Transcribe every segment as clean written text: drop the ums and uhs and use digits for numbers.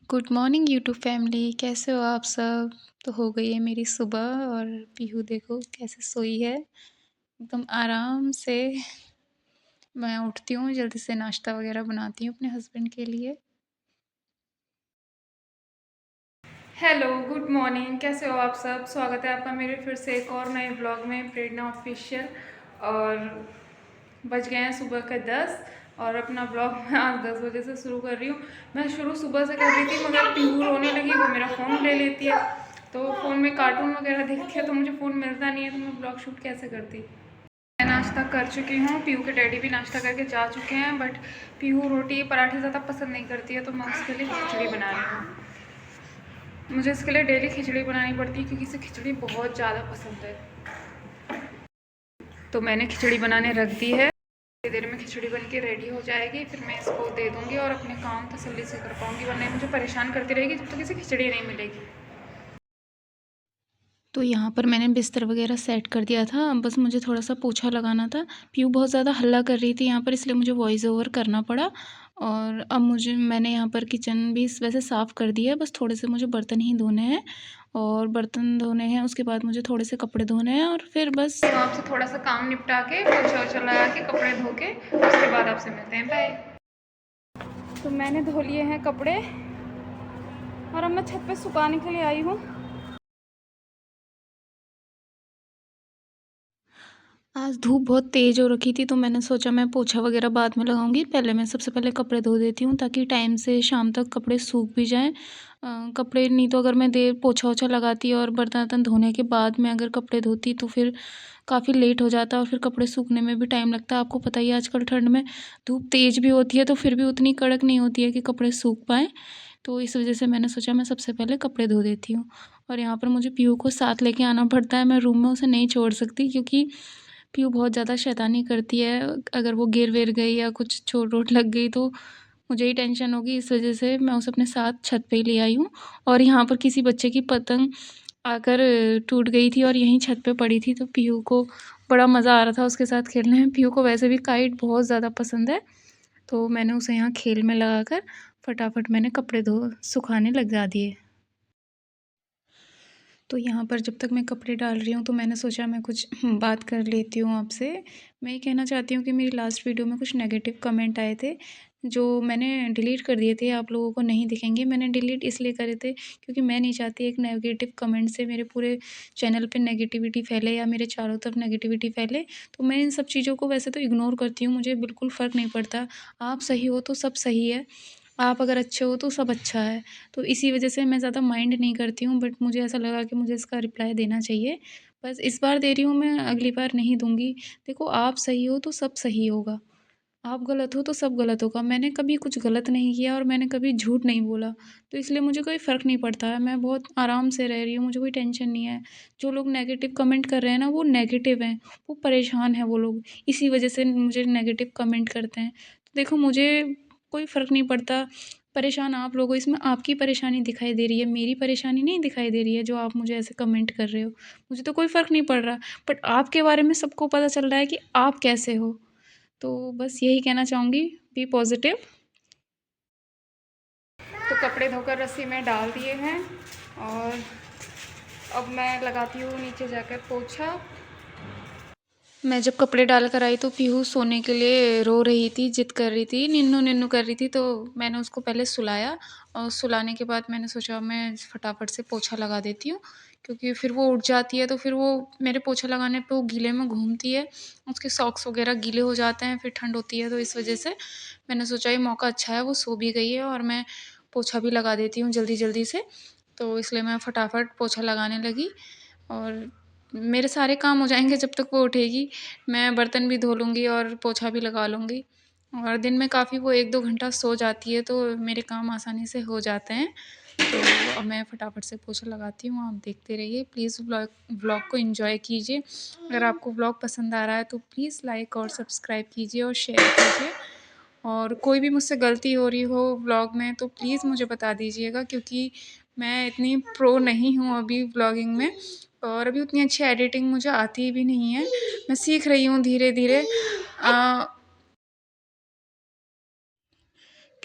Good morning YouTube family, कैसे हो आप सब। तो हो गई है मेरी सुबह और पीहू देखो कैसे सोई है एकदम आराम से। मैं उठती हूँ जल्दी से, नाश्ता वगैरह बनाती हूँ अपने हस्बैंड के लिए। हेलो, गुड मॉर्निंग, कैसे हो आप सब। स्वागत है आपका मेरे फिर से एक और नए ब्लॉग में, प्रेरणा ऑफिशियल। और बज गए हैं सुबह के 10 और अपना ब्लॉग मैं आज 10 बजे से शुरू कर रही हूँ। मैं शुरू सुबह से कर रही थी मगर पीहू रोने लगी, वो मेरा फ़ोन ले लेती है। तो फ़ोन में कार्टून वगैरह देखती है तो मुझे फ़ोन मिलता नहीं है, तो मैं ब्लॉग शूट कैसे करती। मैं नाश्ता कर चुकी हूँ, पीहू के डैडी भी नाश्ता करके जा चुके हैं, बट पीहू रोटी पराठे ज़्यादा पसंद नहीं करती है, तो मैं उसके लिए खिचड़ी बना रही हूँ। मुझे इसके लिए डेली खिचड़ी बनानी पड़ती है क्योंकि इसे खिचड़ी बहुत ज़्यादा पसंद है। तो मैंने खिचड़ी बनाने रख दी है, थोड़ी देर में खिचड़ी बन के रेडी हो जाएगी, फिर मैं इसको दे दूँगी और अपने काम तसल्ली से कर पाऊँगी, वरना मुझे परेशान करती रहेगी जब तक इसे खिचड़ी नहीं मिलेगी। तो यहाँ पर मैंने बिस्तर वगैरह सेट कर दिया था, बस मुझे थोड़ा-सा पोछा लगाना था। पीहू बहुत ज़्यादा हल्ला कर रही थी यहाँ पर, इसलिए मुझे वॉइस ओवर करना पड़ा। और अब मैंने यहाँ पर किचन भी वैसे साफ़ कर दिया है, बस थोड़े से मुझे बर्तन ही धोने हैं। और बर्तन धोने हैं, उसके बाद मुझे थोड़े से कपड़े धोने हैं और फिर बस आपसे थोड़ा-सा काम निपटा के, पोछा-वोछा लगा के, कपड़े धो के, उसके बाद आपसे मिलते हैं। बाय। तो मैंने धो लिए हैं कपड़े और अब मैं छत पे सुखाने के लिए आई हूँ। आज धूप बहुत तेज़ हो रखी थी, तो मैंने सोचा मैं पोछा वगैरह बाद में लगाऊंगी, पहले मैं सबसे पहले कपड़े धो देती हूँ ताकि टाइम से शाम तक कपड़े सूख भी जाएं। कपड़े नहीं तो अगर मैं देर पोछा वोछा लगाती और बर्तन वर्तन धोने के बाद में अगर कपड़े धोती तो फिर काफ़ी लेट हो जाता और फिर कपड़े सूखने में भी टाइम लगता है। आपको पता ही है आजकल ठंड में धूप तेज़ भी होती है तो फिर भी उतनी कड़क नहीं होती है कि कपड़े सूख पाएँ। तो इस वजह से मैंने सोचा मैं सबसे पहले कपड़े धो देती हूँ। और यहाँ पर मुझे पीहू को साथ लेके आना पड़ता है, मैं रूम में उसे नहीं छोड़ सकती क्योंकि पीहू बहुत ज़्यादा शैतानी करती है। अगर वो गिर विर गई या कुछ चोट वोट लग गई तो मुझे ही टेंशन होगी, इस वजह से मैं उसे अपने साथ छत पे ही ले आई हूँ। और यहाँ पर किसी बच्चे की पतंग आकर टूट गई थी और यहीं छत पे पड़ी थी, तो पीहू को बड़ा मज़ा आ रहा था उसके साथ खेलने में। पीहू को वैसे भी काइट बहुत ज़्यादा पसंद है, तो मैंने उसे यहाँ खेल में लगाकर फटाफट मैंने कपड़े धो सुखाने लगा दिए। तो यहाँ पर जब तक मैं कपड़े डाल रही हूँ तो मैंने सोचा मैं कुछ बात कर लेती हूँ आपसे। मैं ये कहना चाहती हूँ कि मेरी लास्ट वीडियो में कुछ नेगेटिव कमेंट आए थे, जो मैंने डिलीट कर दिए थे, आप लोगों को नहीं दिखेंगे। मैंने डिलीट इसलिए करे थे क्योंकि मैं नहीं चाहती एक नेगेटिव कमेंट से मेरे पूरे चैनल पे नेगेटिविटी फैले या मेरे चारों तरफ नेगेटिविटी फैले। तो मैं इन सब चीज़ों को वैसे तो इग्नोर करती हूँ, मुझे बिल्कुल फ़र्क नहीं पड़ता। आप सही हो तो सब सही है, आप अगर अच्छे हो तो सब अच्छा है। तो इसी वजह से मैं ज़्यादा माइंड नहीं करती हूँ, बट मुझे ऐसा लगा कि मुझे इसका रिप्लाई देना चाहिए। बस इस बार दे रही हूँ मैं, अगली बार नहीं दूँगी। देखो, आप सही हो तो सब सही होगा, आप गलत हो तो सब गलत होगा। मैंने कभी कुछ गलत नहीं किया और मैंने कभी झूठ नहीं बोला, तो इसलिए मुझे कोई फ़र्क नहीं पड़ता है। मैं बहुत आराम से रह रही हूँ, मुझे कोई टेंशन नहीं है। जो लोग नेगेटिव कमेंट कर रहे हैं ना, वो नेगेटिव हैं, वो परेशान हैं वो लोग, इसी वजह से मुझे नेगेटिव कमेंट करते हैं। तो देखो, मुझे कोई फ़र्क नहीं पड़ता, परेशान आप लोग हो, इसमें आपकी परेशानी दिखाई दे रही है, मेरी परेशानी नहीं दिखाई दे रही है, जो आप मुझे ऐसे कमेंट कर रहे हो। मुझे तो कोई फ़र्क नहीं पड़ रहा, बट आपके बारे में सबको पता चल रहा है कि आप कैसे हो। तो बस यही कहना चाहूँगी, बी पॉज़िटिव। तो कपड़े धोकर रस्सी में डाल दिए हैं और अब मैं लगाती हूँ नीचे जाकर पोछा। मैं जब कपड़े डाल कर आई तो पीहू सोने के लिए रो रही थी, ज़िद कर रही थी, निन्नू-निन्नू कर रही थी, तो मैंने उसको पहले सुलाया और सुलाने के बाद मैंने सोचा मैं फटाफट से पोछा लगा देती हूँ, क्योंकि फिर वो उठ जाती है तो फिर वो मेरे पोछा लगाने पे वो गीले में घूमती है, उसके सॉक्स वगैरह गीले हो जाते हैं, फिर ठंड होती है, तो इस वजह से मैंने सोचा ये मौका अच्छा है, वो सो भी गई है और मैं पोछा भी लगा देती हूँ जल्दी-जल्दी से। तो इसलिए मैं फटाफट पोछा लगाने लगी और मेरे सारे काम हो जाएँगे जब तक वो उठेगी। मैं बर्तन भी धो लूँगी और पोछा भी लगा लूँगी और दिन में काफ़ी वो 1-2 घंटा सो जाती है, तो मेरे काम आसानी से हो जाते हैं। तो अब मैं फटाफट से पोछा लगाती हूँ, आप देखते रहिए। प्लीज़ व्लॉग को एन्जॉय कीजिए। अगर आपको व्लॉग पसंद आ रहा है तो प्लीज़ लाइक और सब्सक्राइब कीजिए और शेयर कीजिए। और कोई भी मुझसे गलती हो रही हो व्लॉग में तो प्लीज़ मुझे बता दीजिएगा, क्योंकि मैं इतनी प्रो नहीं हूँ अभी व्लॉगिंग में और अभी उतनी अच्छी एडिटिंग मुझे आती भी नहीं है। मैं सीख रही हूँ धीरे-धीरे।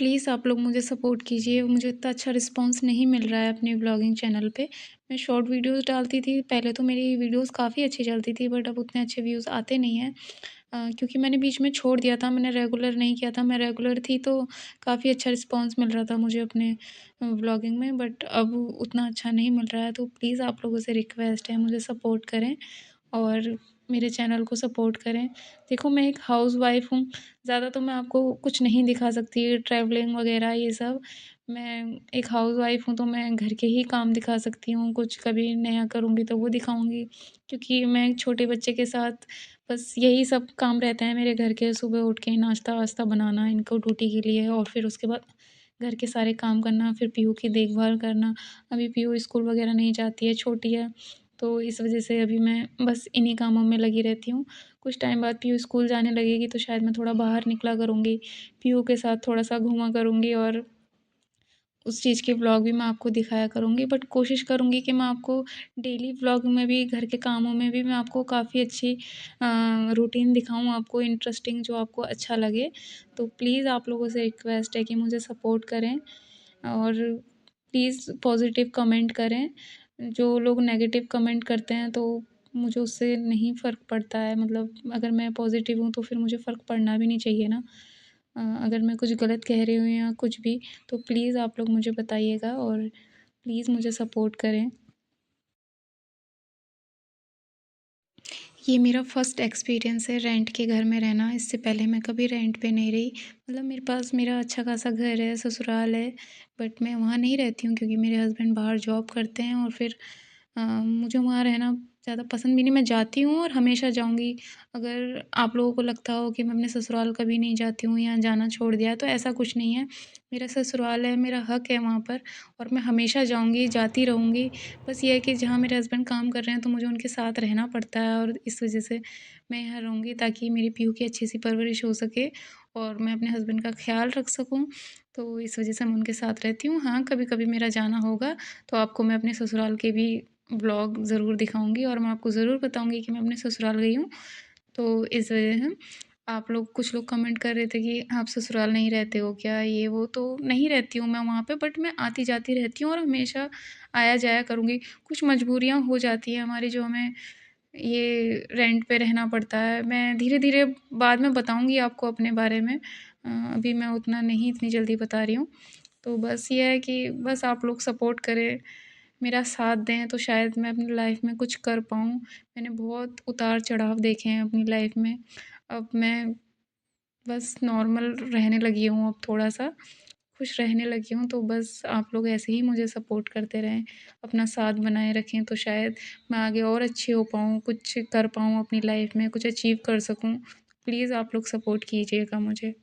प्लीज़ आप लोग मुझे सपोर्ट कीजिए, मुझे इतना अच्छा रिस्पॉन्स नहीं मिल रहा है अपने व्लॉगिंग चैनल पे। मैं शॉर्ट वीडियोज़ डालती थी, पहले तो मेरी वीडियोज़ काफ़ी अच्छी चलती थी, बट अब उतने अच्छे व्यूज़ आते नहीं हैं। क्योंकि मैंने बीच में छोड़ दिया था, मैंने रेगुलर नहीं किया था। मैं रेगुलर थी तो काफ़ी अच्छा रिस्पॉन्स मिल रहा था मुझे अपने व्लॉगिंग में, बट अब उतना अच्छा नहीं मिल रहा है। तो प्लीज़ आप लोगों से रिक्वेस्ट है, मुझे सपोर्ट करें और मेरे चैनल को सपोर्ट करें। देखो, मैं एक हाउसवाइफ़ हूँ, ज़्यादा तो मैं आपको कुछ नहीं दिखा सकती, ट्रैवलिंग वग़ैरह ये सब। मैं एक हाउसवाइफ़ हूँ, तो मैं घर के ही काम दिखा सकती हूँ, कुछ कभी नया करूँगी तो वो दिखाऊँगी। क्योंकि मैं एक छोटे बच्चे के साथ बस यही सब काम रहते हैं मेरे घर के, सुबह उठ के नाश्ता-वाश्ता बनाना इनको ड्यूटी के लिए, और फिर उसके बाद घर के सारे काम करना, फिर पीहू की देखभाल करना। अभी पीहू स्कूल वग़ैरह नहीं जाती है, छोटी है। तो इस वज़ह से अभी मैं बस इन्हीं कामों में लगी रहती हूँ। कुछ टाइम बाद पीहू स्कूल जाने लगेगी तो शायद मैं थोड़ा बाहर निकला करूँगी, पीहू के साथ थोड़ा-सा घूमा करूँगी, और उस चीज़ के व्लॉग भी मैं आपको दिखाया करूँगी। बट कोशिश करूँगी कि मैं आपको डेली व्लॉग में भी, घर के कामों में भी मैं आपको काफ़ी अच्छी रूटीन दिखाऊँ, आपको इंटरेस्टिंग, जो आपको अच्छा लगे। तो प्लीज़ आप लोगों से रिक्वेस्ट है कि मुझे सपोर्ट करें, और प्लीज़ पॉज़िटिव कमेंट करें। जो लोग नेगेटिव कमेंट करते हैं तो मुझे उससे नहीं फ़र्क पड़ता है, मतलब अगर मैं पॉज़िटिव हूँ तो फिर मुझे फ़र्क पड़ना भी नहीं चाहिए ना। अगर मैं कुछ गलत कह रही हूँ या कुछ भी, तो प्लीज़ आप लोग मुझे बताइएगा और प्लीज़ मुझे सपोर्ट करें। ये मेरा फर्स्ट एक्सपीरियंस है रेंट के घर में रहना, इससे पहले मैं कभी रेंट पे नहीं रही। मतलब मेरे पास मेरा अच्छा खासा घर है, ससुराल है, बट मैं वहाँ नहीं रहती हूँ क्योंकि मेरे हस्बैंड बाहर जॉब करते हैं, और फिर मुझे वहाँ रहना ज़्यादा पसंद भी नहीं। मैं जाती हूँ और हमेशा जाऊँगी। अगर आप लोगों को लगता हो कि मैं अपने ससुराल कभी नहीं जाती हूँ या जाना छोड़ दिया है, तो ऐसा कुछ नहीं है। मेरा ससुराल है, मेरा हक है वहाँ पर, और मैं हमेशा जाऊँगी, जाती रहूँगी। बस ये है कि जहाँ मेरे हस्बैंड काम कर रहे हैं तो मुझे उनके साथ रहना पड़ता है, और इस वज़ह से मैं यहाँ रहूँगी ताकि मेरी पीहू की अच्छी-सी परवरिश हो सके और मैं अपने हस्बैंड का ख़्याल रख सकूँ। तो इस वज़ह से मैं उनके साथ रहती हूँ। हाँ, कभी-कभी मेरा जाना होगा तो आपको मैं अपने ससुराल के भी व्लॉग ज़रूर दिखाऊँगी, और मैं आपको ज़रूर बताऊँगी कि मैं अपने ससुराल गई हूँ। तो इस वजह से आप लोग, कुछ लोग कमेंट कर रहे थे कि आप ससुराल नहीं रहते हो क्या, ये वो, तो नहीं रहती हूँ मैं वहाँ पे, बट मैं आती-जाती रहती हूँ और हमेशा आया-जाया करूँगी। कुछ मजबूरियाँ हो जाती हैं हमारी, जो हमें ये रेंट पे रहना पड़ता है। मैं धीरे-धीरे बाद में बताऊँगी आपको अपने बारे में। अभी मैं उतना नहीं, इतनी जल्दी बता रही हूँ। तो बस ये है कि बस आप लोग सपोर्ट करें, मेरा साथ दें, तो शायद मैं अपनी लाइफ़ में कुछ कर पाऊँ। मैंने बहुत उतार-चढ़ाव देखे हैं अपनी लाइफ़ में। अब मैं बस नॉर्मल रहने लगी हूँ, अब थोड़ा-सा खुश रहने लगी हूँ, तो बस आप लोग ऐसे ही मुझे सपोर्ट करते रहें, अपना साथ बनाए रखें, तो शायद मैं आगे और अच्छी हो पाऊँ, कुछ कर पाऊँ अपनी लाइफ़ में, कुछ अचीव कर सकूँ। प्लीज़ आप लोग सपोर्ट कीजिएगा मुझे।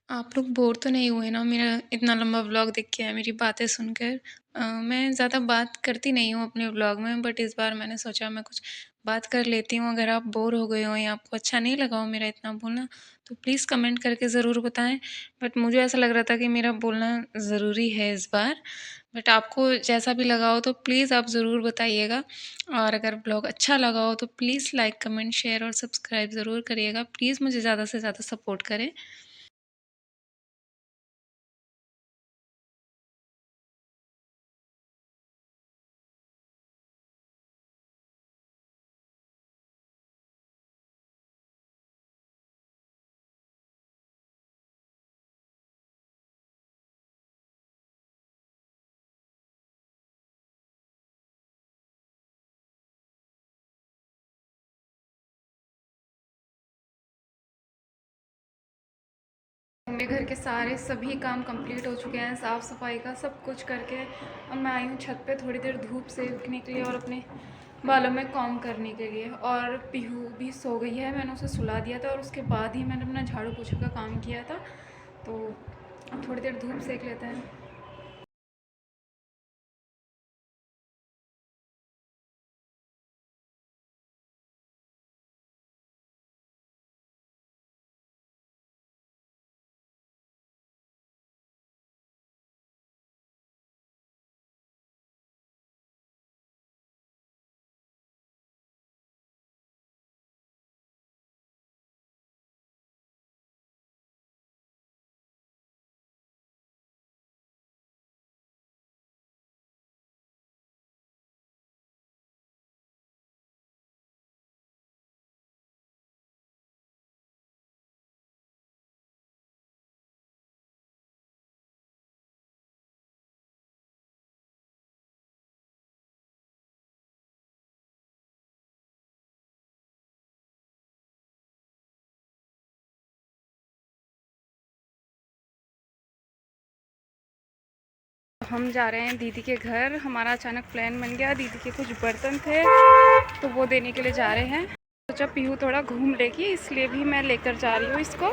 आप लोग बोर तो नहीं हुए ना मेरा इतना लंबा व्लॉग देख के, मेरी बातें सुनकर? मैं ज़्यादा बात करती नहीं हूँ अपने व्लॉग में, बट इस बार मैंने सोचा मैं कुछ बात कर लेती हूँ। अगर आप बोर हो गए हो या आपको अच्छा नहीं लगा हो मेरा इतना बोलना, तो प्लीज़ कमेंट करके ज़रूर बताएं। बट मुझे ऐसा लग रहा था कि मेरा बोलना ज़रूरी है इस बार। बट आपको जैसा भी लगा हो तो प्लीज़ आप ज़रूर बताइएगा, और अगर ब्लॉग अच्छा लगा हो तो प्लीज़ लाइक, कमेंट, शेयर और सब्सक्राइब ज़रूर करिएगा। प्लीज़ मुझे ज़्यादा से ज़्यादा सपोर्ट करें। मेरे घर के सारे सभी काम कंप्लीट हो चुके हैं, साफ़ सफाई का सब कुछ करके अब मैं आई हूँ छत पे थोड़ी देर धूप सेकने के लिए और अपने बालों में कॉम्ब करने के लिए। और पीहू भी सो गई है, मैंने उसे सुला दिया था और उसके बाद ही मैंने अपना झाड़ू पोछे का काम किया था। तो अब थोड़ी देर धूप सेक लेते हैं। हम जा रहे हैं दीदी के घर। हमारा अचानक प्लान बन गया, दीदी के कुछ बर्तन थे तो वो देने के लिए जा रहे हैं। सोचा पीहू थोड़ा घूम लेगी, इसलिए भी मैं लेकर जा रही हूँ इसको।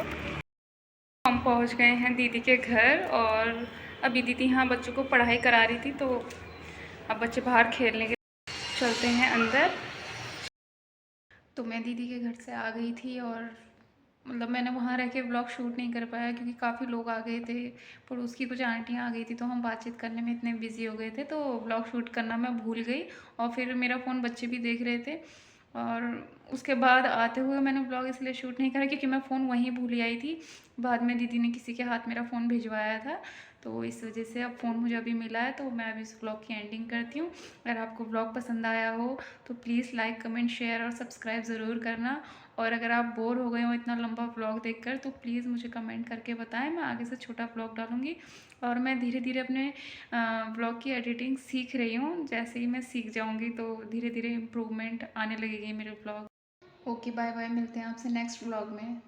हम पहुँच गए हैं दीदी के घर और अभी दीदी यहाँ बच्चों को पढ़ाई करा रही थी, तो अब बच्चे बाहर खेलने के चलते हैं अंदर। तो मैं दीदी के घर से आ गई थी और मतलब मैंने वहाँ रह के व्लॉग शूट नहीं कर पाया क्योंकि काफ़ी लोग आ गए थे। पड़ोस की कुछ आंटियाँ आ गई थी तो हम बातचीत करने में इतने बिजी हो गए थे तो व्लॉग शूट करना मैं भूल गई। और फिर मेरा फ़ोन बच्चे भी देख रहे थे और उसके बाद आते हुए मैंने व्लॉग इसलिए शूट नहीं करा क्योंकि मैं फ़ोन वहीं भूल आई थी। बाद में दीदी ने किसी के हाथ मेरा फ़ोन भिजवाया था, तो इस वजह से अब फ़ोन मुझे अभी मिला है। तो मैं अभी इस व्लॉग की एंडिंग करती हूँ। अगर आपको व्लॉग पसंद आया हो तो प्लीज़ लाइक, कमेंट, शेयर और सब्सक्राइब ज़रूर करना। और अगर आप बोर हो गए हो इतना लंबा व्लॉग देखकर तो प्लीज़ मुझे कमेंट करके बताएं, मैं आगे से छोटा व्लॉग डालूँगी। और मैं धीरे धीरे अपने व्लॉग की एडिटिंग सीख रही हूँ। जैसे ही मैं सीख जाऊँगी तो धीरे धीरे इम्प्रूवमेंट आने लगेगी मेरे व्लॉग। ओके, बाय बाय, मिलते हैं आपसे नेक्स्ट व्लॉग में।